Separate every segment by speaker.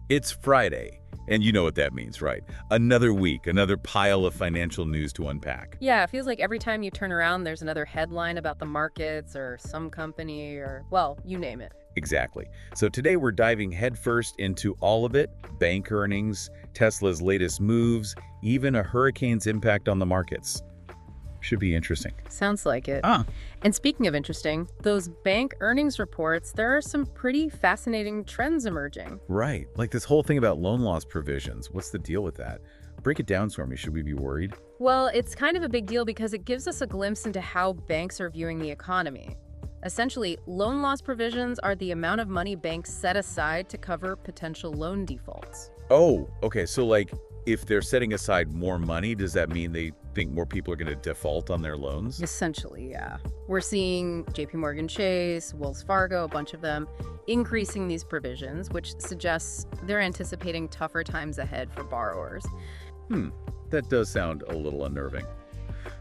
Speaker 1: It's Friday, and you know what that means, right? Another week, another pile of financial news to unpack.
Speaker 2: Yeah, it feels like every time you turn around, there's another headline about the markets or some company or, well, you name it.
Speaker 1: Exactly. So today we're diving headfirst into all of it: bank earnings, Tesla's latest moves, even a hurricane's impact on the markets. Should be interesting.
Speaker 2: Sounds like it.
Speaker 1: Ah,
Speaker 2: And speaking of interesting, those bank earnings reports, there are some pretty fascinating trends emerging.
Speaker 1: right. Like this whole thing about loan loss provisions. What's the deal with that? Break it down for me. Should we be worried?
Speaker 2: Well, it's kind of a big deal because it gives us a glimpse into how banks are viewing the economy. Essentially, loan loss provisions are the amount of money banks set aside to cover potential loan defaults.
Speaker 1: Oh, okay. So like if they're setting aside more money, does that mean they think more people are going to default on their loans?
Speaker 2: Essentially, yeah. We're seeing JP Morgan Chase, Wells Fargo, a bunch of them, increasing these provisions, which suggests they're anticipating tougher times ahead for borrowers.
Speaker 1: That does sound a little unnerving.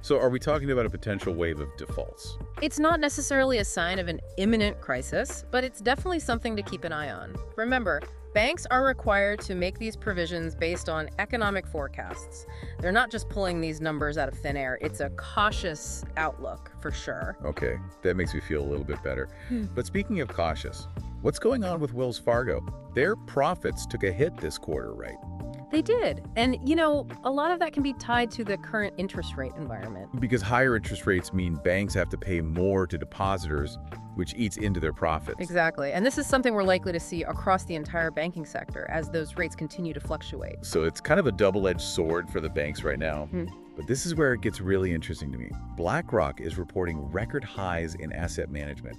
Speaker 1: So are we talking about a potential wave of defaults?
Speaker 2: It's not necessarily a sign of an imminent crisis, but it's definitely something to keep an eye on. Remember, banks are required to make these provisions based on economic forecasts. They're not just pulling these numbers out of thin air. It's a cautious outlook, for sure.
Speaker 1: Okay, that makes me feel a little bit better. But speaking of cautious, what's going on with Wells Fargo? Their profits took a hit this quarter, right?
Speaker 2: They did. And, a lot of that can be tied to the current interest rate environment.
Speaker 1: Because higher interest rates mean banks have to pay more to depositors, which eats into their profits.
Speaker 2: Exactly. And this is something we're likely to see across the entire banking sector as those rates continue to fluctuate.
Speaker 1: So it's kind of a double-edged sword for the banks right now. But this is where it gets really interesting to me. BlackRock is reporting record highs in asset management.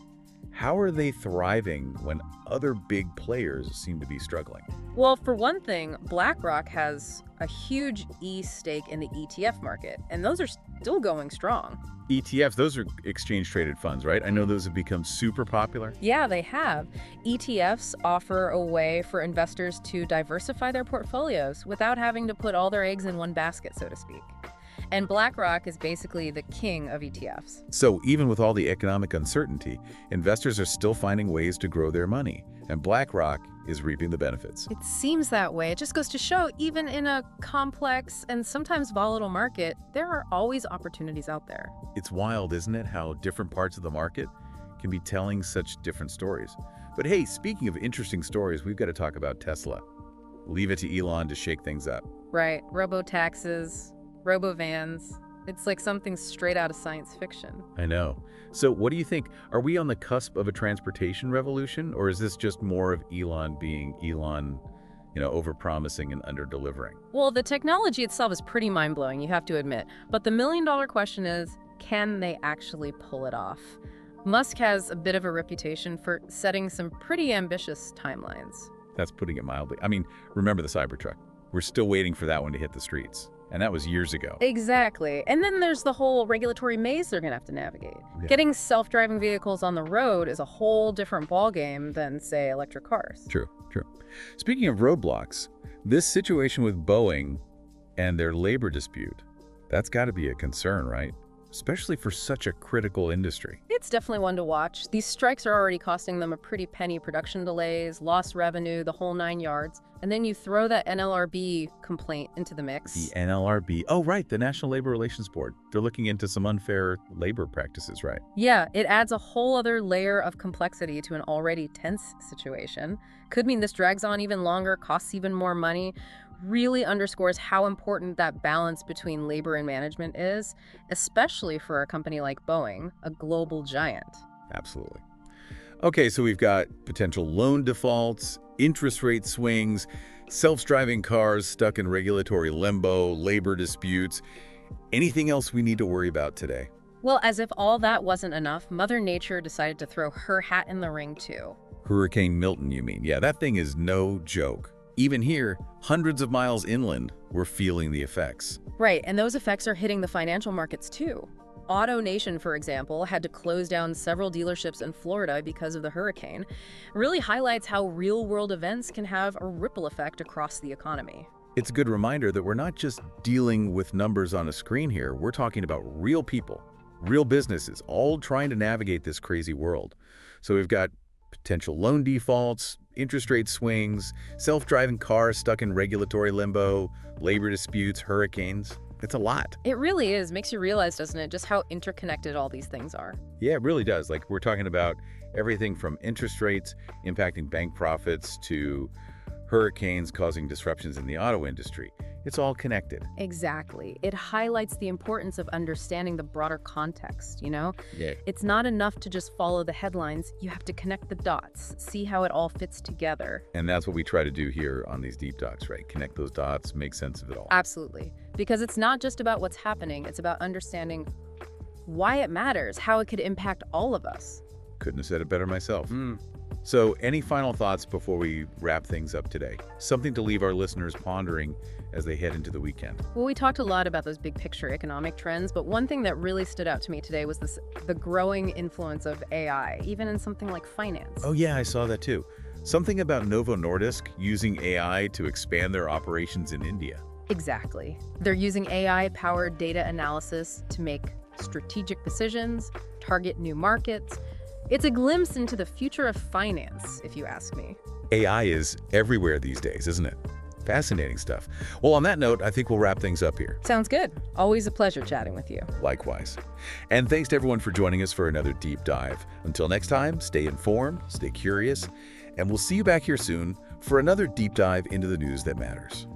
Speaker 1: How are they thriving when other big players seem to be struggling?
Speaker 2: Well, for one thing, BlackRock has a huge stake in the ETF market, and those are still going strong.
Speaker 1: ETFs, those are exchange-traded funds, right? I know those have become super popular.
Speaker 2: Yeah, they have. ETFs offer a way for investors to diversify their portfolios without having to put all their eggs in one basket, so to speak. And BlackRock is basically the king of ETFs.
Speaker 1: So even with all the economic uncertainty, investors are still finding ways to grow their money, and BlackRock is reaping the benefits.
Speaker 2: It seems that way. It just goes to show, even in a complex and sometimes volatile market, there are always opportunities out there.
Speaker 1: It's wild, isn't it, how different parts of the market can be telling such different stories. But hey, speaking of interesting stories, we've got to talk about Tesla. Leave it to Elon to shake things up.
Speaker 2: Right. Robo-taxes, robo-vans. It's like something straight out of science fiction.
Speaker 1: I know. So what do you think? Are we on the cusp of a transportation revolution, or is this just more of Elon being Elon, over-promising and under-delivering?
Speaker 2: Well, the technology itself is pretty mind-blowing, you have to admit. But the million-dollar question is, can they actually pull it off? Musk has a bit of a reputation for setting some pretty ambitious timelines.
Speaker 1: That's putting it mildly. I mean, remember the Cybertruck. We're still waiting for that one to hit the streets. And that was years ago.
Speaker 2: Exactly. And then there's the whole regulatory maze they're going to have to navigate.
Speaker 1: Yeah.
Speaker 2: Getting self-driving vehicles on the road is a whole different ballgame than, say, electric cars.
Speaker 1: True. Speaking of roadblocks, this situation with Boeing and their labor dispute, that's got to be a concern, right? Especially for such a critical industry.
Speaker 2: It's definitely one to watch. These strikes are already costing them a pretty penny: production delays, lost revenue, the whole 9 yards. And then you throw that NLRB complaint into the mix.
Speaker 1: The NLRB. Oh, right. The National Labor Relations Board. They're looking into some unfair labor practices, right?
Speaker 2: Yeah, it adds a whole other layer of complexity to an already tense situation. Could mean this drags on even longer, costs even more money. Really underscores how important that balance between labor and management is, especially for a company like Boeing, a global giant.
Speaker 1: Absolutely. Okay, so we've got potential loan defaults, interest rate swings, self-driving cars stuck in regulatory limbo, labor disputes. Anything else we need to worry about today?
Speaker 2: Well, as if all that wasn't enough, Mother Nature decided to throw her hat in the ring too.
Speaker 1: Hurricane Milton, you mean? Yeah, that thing is no joke. Even here, hundreds of miles inland, we're feeling the effects.
Speaker 2: Right, and those effects are hitting the financial markets too. AutoNation, for example, had to close down several dealerships in Florida because of the hurricane. It really highlights how real-world events can have a ripple effect across the economy.
Speaker 1: It's a good reminder that we're not just dealing with numbers on a screen here. We're talking about real people, real businesses, all trying to navigate this crazy world. So we've got potential loan defaults, interest rate swings, self-driving cars stuck in regulatory limbo, labor disputes, hurricanes. It's a lot.
Speaker 2: It really is. Makes you realize, doesn't it, just how interconnected all these things are.
Speaker 1: Yeah, it really does. Like, we're talking about everything from interest rates impacting bank profits to hurricanes causing disruptions in the auto industry. It's all connected.
Speaker 2: Exactly. It highlights the importance of understanding the broader context, you know?
Speaker 1: Yeah.
Speaker 2: It's not enough to just follow the headlines. You have to connect the dots, see how it all fits together.
Speaker 1: And that's what we try to do here on these deep dives, right? Connect those dots, make sense of it all.
Speaker 2: Absolutely. Because it's not just about what's happening, it's about understanding why it matters, how it could impact all of us.
Speaker 1: Couldn't have said it better myself. So, any final thoughts before we wrap things up today? Something to leave our listeners pondering as they head into the weekend.
Speaker 2: Well, we talked a lot about those big picture economic trends, but one thing that really stood out to me today was the growing influence of AI, even in something like finance.
Speaker 1: Oh yeah, I saw that too. Something about Novo Nordisk using AI to expand their operations in India.
Speaker 2: Exactly. They're using AI-powered data analysis to make strategic decisions, target new markets. It's a glimpse into the future of finance, if you ask me.
Speaker 1: AI is everywhere these days, isn't it? Fascinating stuff. Well, on that note, I think we'll wrap things up here.
Speaker 2: Sounds good. Always a pleasure chatting with you.
Speaker 1: Likewise. And thanks to everyone for joining us for another deep dive. Until next time, stay informed, stay curious, and we'll see you back here soon for another deep dive into the news that matters.